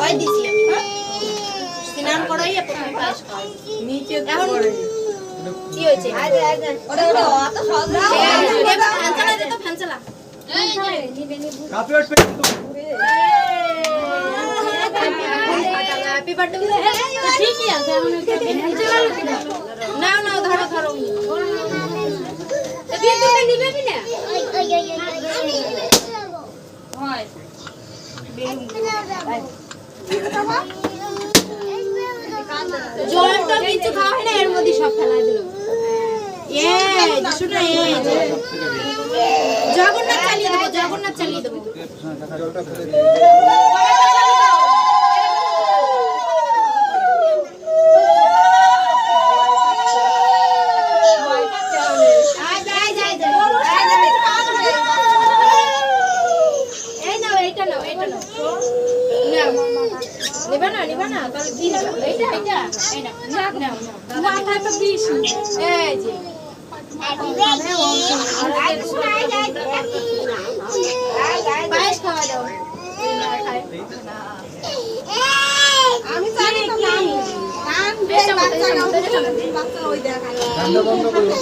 খাওয়াই দিছি আমি স্নান করাইয়া প্রথমে পায়েস খাওয়াই নিচে পড়ে কি হয়েছে ওরে ওরে অত সহজ না ফ্যান চালা দে তো ফ্যান চালা কাপড় পেট হ্যাপি বার্থডে ঠিকই আছে এখন না না ধরো ধরো বিয়ে তুমি নিবে কি না হয় জলটা কিছু খাওয়া হয় না এর মধ্যে সব ফেলাই দিল শুনে জগন্নাথ চালিয়ে দেবো নিবা না তাহলে কি নিবা এইটা না মাথায় তো বিষ এই যে পায়েস খাওয়া দাও আমি জানি তো নাম বাচ্চা ওই দেখা বন্ধ করো